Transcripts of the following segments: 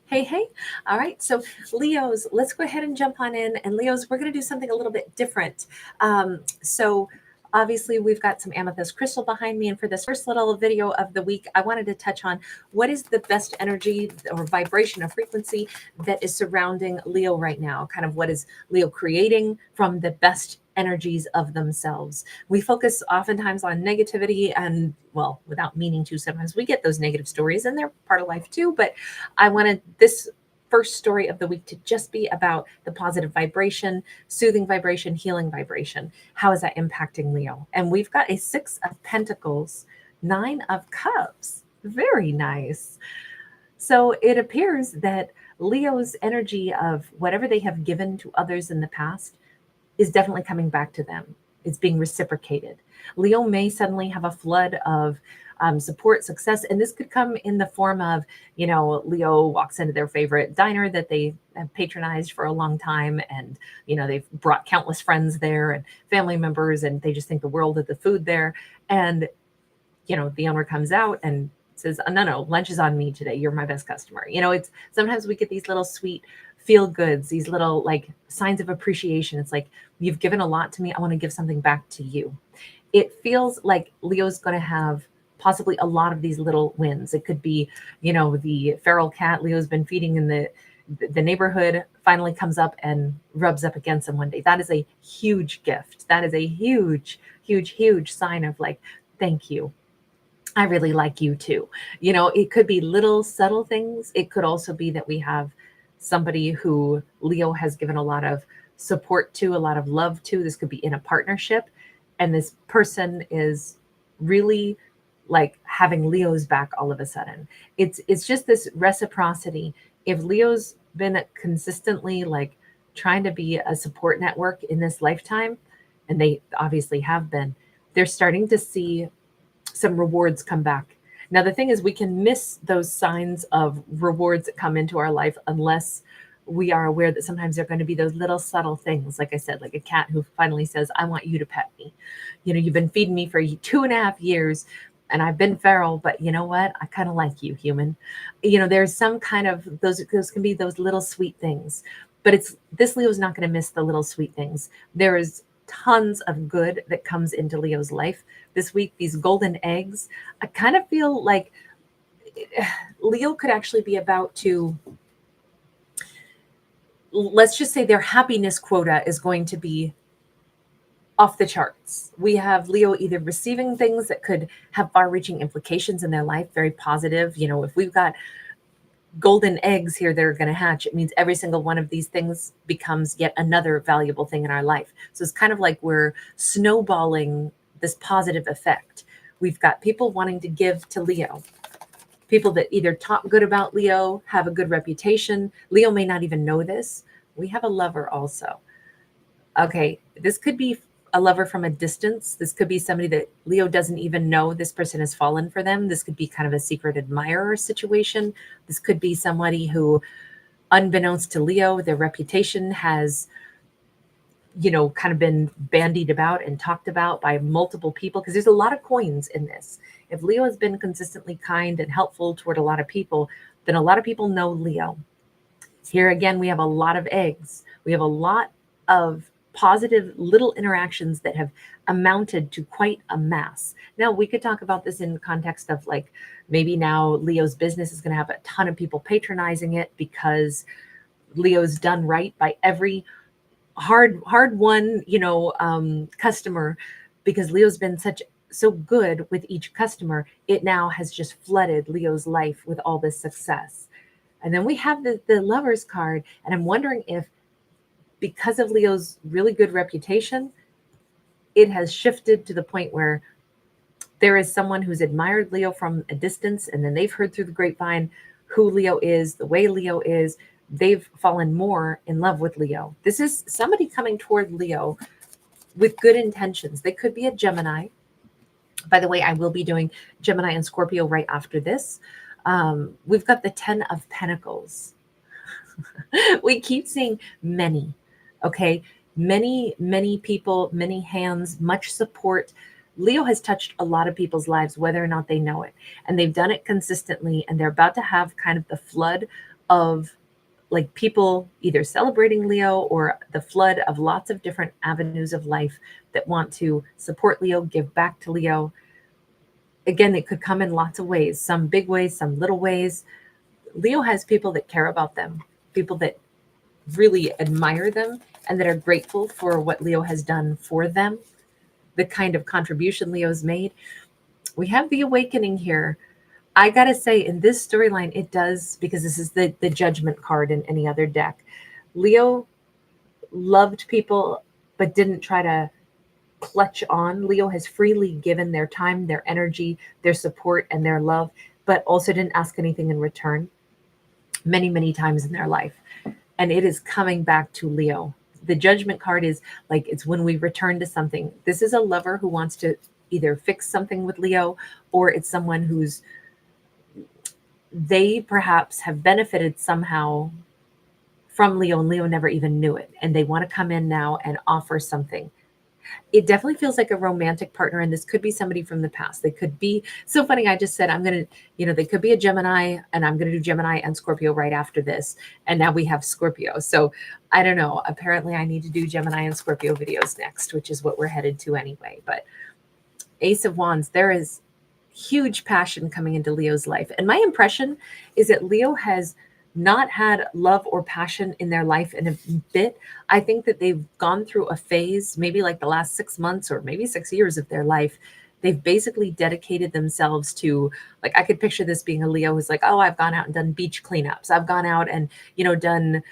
Hey, hey. All right. So, Leos, let's go ahead and jump on in. And, Leos, we're going to do something a little bit different. Obviously, we've got some amethyst crystal behind me. And for this first little video of the week, I wanted to touch on what is the best energy or vibration or frequency that is surrounding Leo right now. Kind of what is Leo creating from the best energies of themselves. We focus oftentimes on negativity and, well, without meaning to, sometimes we get those negative stories and they're part of life too. But I wanted this first story of the week to just be about the positive vibration, soothing vibration, healing vibration. How is that impacting Leo? And we've got a 6 of Pentacles, 9 of Cups. Very nice. So it appears that Leo's energy of whatever they have given to others in the past is definitely coming back to them. It's being reciprocated. Leo may suddenly have a flood of support, success, and this could come in the form of, Leo walks into their favorite diner that they have patronized for a long time, and they've brought countless friends there and family members, and they just think the world of the food there. And the owner comes out and says, oh, no, lunch is on me today. You're my best customer. It's sometimes we get these little sweet feel goods, these little like signs of appreciation. It's like, you've given a lot to me. I want to give something back to you. It feels like Leo's going to have possibly a lot of these little wins. It could be, the feral cat Leo's been feeding in the neighborhood finally comes up and rubs up against him one day. That is a huge gift. That is a huge, huge, huge sign of like, thank you. I really like you too. It could be little subtle things. It could also be that we have somebody who Leo has given a lot of support to, a lot of love to. This could be in a partnership, and this person is really like having Leo's back all of a sudden. It's just this reciprocity. If Leo's been consistently like trying to be a support network in this lifetime, and they obviously have been, they're starting to see some rewards come back. Now, the thing is, we can miss those signs of rewards that come into our life unless we are aware that sometimes there are going to be those little subtle things. Like I said, like a cat who finally says, I want you to pet me. You've been feeding me for 2.5 years and I've been feral, but you know what? I kind of like you, human. There's some kind of those can be those little sweet things, but this Leo's not going to miss the little sweet things. There is tons of good that comes into Leo's life this week. These golden eggs, I kind of feel like Leo could actually be about to, let's just say their happiness quota is going to be off the charts. We have Leo either receiving things that could have far-reaching implications in their life, very positive. If we've got golden eggs here that are going to hatch, it means every single one of these things becomes yet another valuable thing in our life. So it's kind of like we're snowballing this positive effect. We've got people wanting to give to Leo, people that either talk good about Leo, have a good reputation. Leo may not even know this. We have a lover also. Okay, this could be a lover from a distance. This could be somebody that Leo doesn't even know this person has fallen for them. This could be kind of a secret admirer situation. This could be somebody who, unbeknownst to Leo, their reputation has, kind of been bandied about and talked about by multiple people, because there's a lot of coins in this. If Leo has been consistently kind and helpful toward a lot of people, then a lot of people know Leo. Here again, we have a lot of eggs. We have a lot of positive little interactions that have amounted to quite a mass. Now, we could talk about this in context of like, maybe now Leo's business is going to have a ton of people patronizing it because Leo's done right by every hard won, customer, because Leo's been so good with each customer. It now has just flooded Leo's life with all this success. And then we have the Lovers card, and I'm wondering if, because of Leo's really good reputation, it has shifted to the point where there is someone who's admired Leo from a distance, and then they've heard through the grapevine who Leo is, the way Leo is. They've fallen more in love with Leo. This is somebody coming toward Leo with good intentions. They could be a Gemini. By the way, I will be doing Gemini and Scorpio right after this. We've got the 10 of Pentacles. We keep seeing many. Okay, many people, many hands, much support. Leo has touched a lot of people's lives, whether or not they know it, and they've done it consistently, and they're about to have kind of the flood of like people either celebrating Leo or the flood of lots of different avenues of life that want to support Leo, give back to Leo. Again, it could come in lots of ways, some big ways, some little ways. Leo has people that care about them, people that really admire them and that are grateful for what Leo has done for them, the kind of contribution Leo's made. We have the awakening here. I gotta say, in this storyline, it does, because this is the judgment card in any other deck. Leo loved people, but didn't try to clutch on. Leo has freely given their time, their energy, their support, and their love, but also didn't ask anything in return many, many times in their life. And it is coming back to Leo. The judgment card is like, it's when we return to something. This is a lover who wants to either fix something with Leo, or it's someone who's, they perhaps have benefited somehow from Leo and Leo never even knew it. And they want to come in now and offer something. It definitely feels like a romantic partner. And this could be somebody from the past. They could be, so funny. I just said, I'm going to, they could be a Gemini, and I'm going to do Gemini and Scorpio right after this. And now we have Scorpio. So I don't know. Apparently I need to do Gemini and Scorpio videos next, which is what we're headed to anyway. But Ace of Wands, there is huge passion coming into Leo's life. And my impression is that Leo has not had love or passion in their life in a bit. I think that they've gone through a phase, maybe like the last 6 months or maybe 6 years of their life. They've basically dedicated themselves to, like, I could picture this being a Leo who's like, oh, I've gone out and done beach cleanups. I've gone out and, done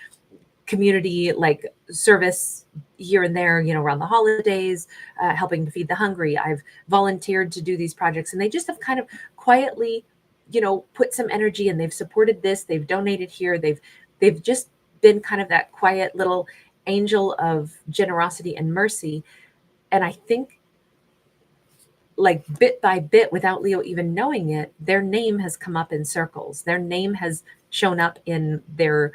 community like service here and there, around the holidays, helping to feed the hungry. I've volunteered to do these projects, and they just have kind of quietly, put some energy, and they've supported this, they've donated here. They've just been kind of that quiet little angel of generosity and mercy. And I think, like, bit by bit, without Leo even knowing it, their name has come up in circles. Their name has shown up in their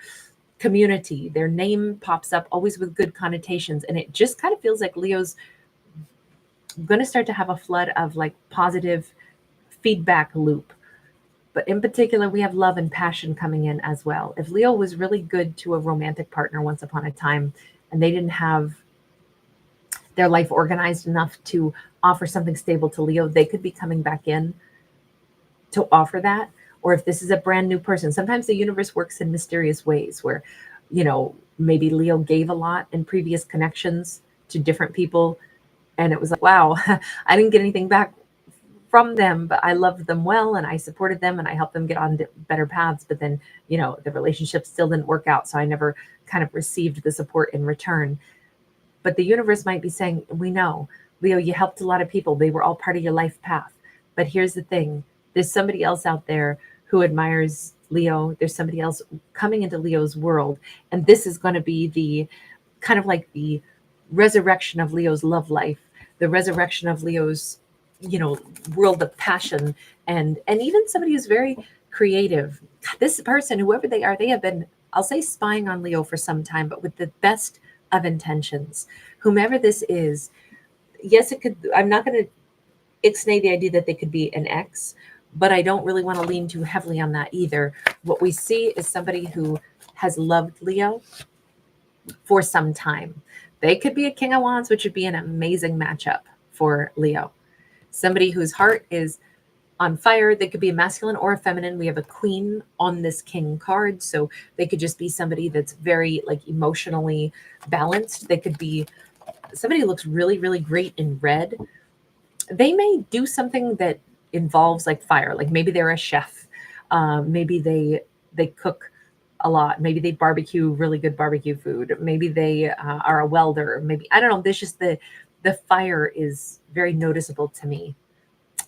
community. Their name pops up always with good connotations. And it just kind of feels like Leo's going to start to have a flood of like positive feedback loop. But in particular, we have love and passion coming in as well. If Leo was really good to a romantic partner once upon a time, and they didn't have their life organized enough to offer something stable to Leo, they could be coming back in to offer that. Or if this is a brand new person, sometimes the universe works in mysterious ways where, maybe Leo gave a lot in previous connections to different people. And it was like, wow, I didn't get anything back from them, but I loved them well, and I supported them, and I helped them get on better paths. But then, the relationship still didn't work out. So I never kind of received the support in return. But the universe might be saying, we know, Leo, you helped a lot of people. They were all part of your life path. But here's the thing. There's somebody else out there who admires Leo. There's somebody else coming into Leo's world. And this is going to be the kind of like the resurrection of Leo's love life, the resurrection of Leo's, world of passion, and even somebody who's very creative. This person, whoever they are, they have been, I'll say, spying on Leo for some time, but with the best of intentions. Whomever this is, yes, it could, I'm not going to ixnay the idea that they could be an ex, but I don't really want to lean too heavily on that either. What we see is somebody who has loved Leo for some time. They could be a King of Wands, which would be an amazing matchup for Leo. Somebody whose heart is on fire. They could be a masculine or a feminine. We have a queen on this king card. So they could just be somebody that's very like emotionally balanced. They could be somebody who looks really, really great in red. They may do something that involves like fire. Like maybe they're a chef. Maybe they cook a lot. Maybe they barbecue really good barbecue food. Maybe they are a welder. Maybe, I don't know. This just the fire is very noticeable to me.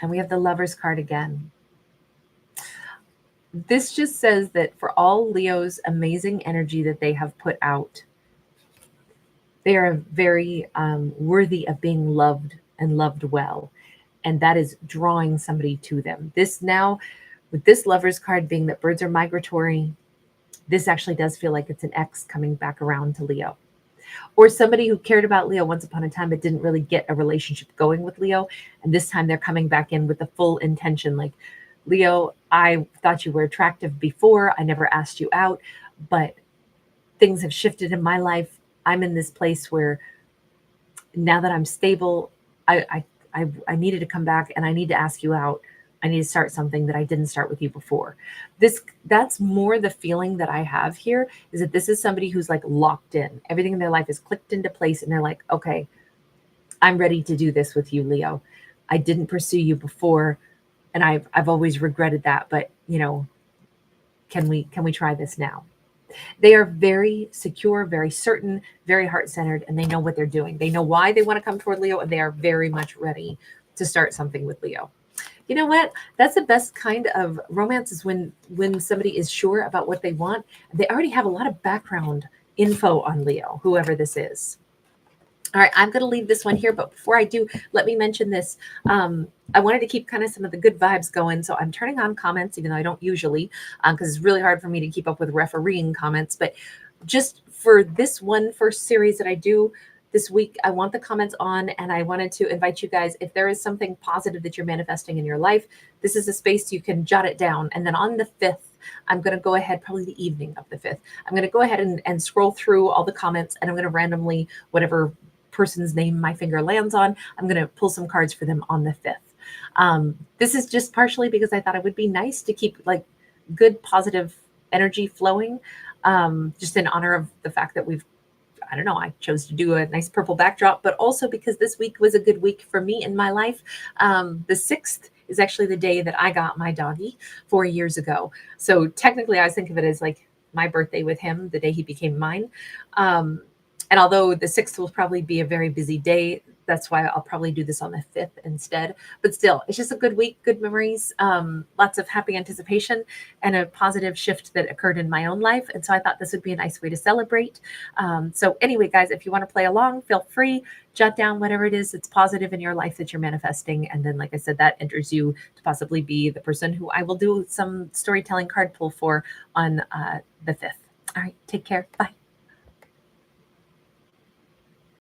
And we have the Lovers card again. This just says that for all Leo's amazing energy that they have put out, they are very worthy of being loved and loved well. And that is drawing somebody to them. This now, with this Lovers card being that birds are migratory, this actually does feel like it's an ex coming back around to Leo. Or somebody who cared about Leo once upon a time but didn't really get a relationship going with Leo. And this time they're coming back in with the full intention, like Leo, I thought you were attractive before. I never asked you out, but things have shifted in my life. I'm in this place where now that I'm stable, I needed to come back and I need to ask you out. I need to start something that I didn't start with you before. That's more the feeling that I have here, is that this is somebody who's like locked in. Everything in their life is clicked into place and they're like, okay, I'm ready to do this with you, Leo. I didn't pursue you before and I've always regretted that, but can we try this now? They are very secure, very certain, very heart-centered, and they know what they're doing. They know why they want to come toward Leo, and they are very much ready to start something with Leo. You know what? That's the best kind of romance, is when somebody is sure about what they want. They already have a lot of background info on Leo, whoever this is. All right, I'm going to leave this one here, but before I do, let me mention this. I wanted to keep kind of some of the good vibes going, so I'm turning on comments, even though I don't usually, because it's really hard for me to keep up with refereeing comments. But just for this one first series that I do this week, I want the comments on, and I wanted to invite you guys, if there is something positive that you're manifesting in your life, this is a space you can jot it down. And then on the 5th, I'm going to go ahead, probably the evening of the 5th, I'm going to go ahead and scroll through all the comments, and I'm going to randomly, whatever person's name my finger lands on, I'm going to pull some cards for them on the 5th. This is just partially because I thought it would be nice to keep like good positive energy flowing, just in honor of the fact that I chose to do a nice purple backdrop, but also because this week was a good week for me in my life. The 6th is actually the day that I got my doggy 4 years ago. So technically I think of it as like my birthday with him, the day he became mine. And although the 6th will probably be a very busy day, that's why I'll probably do this on the 5th instead. But still, it's just a good week, good memories, lots of happy anticipation, and a positive shift that occurred in my own life. And so I thought this would be a nice way to celebrate. So anyway, guys, if you want to play along, feel free, jot down whatever it is that's positive in your life that you're manifesting. And then, like I said, that enters you to possibly be the person who I will do some storytelling card pull for on the 5th. All right, take care. Bye.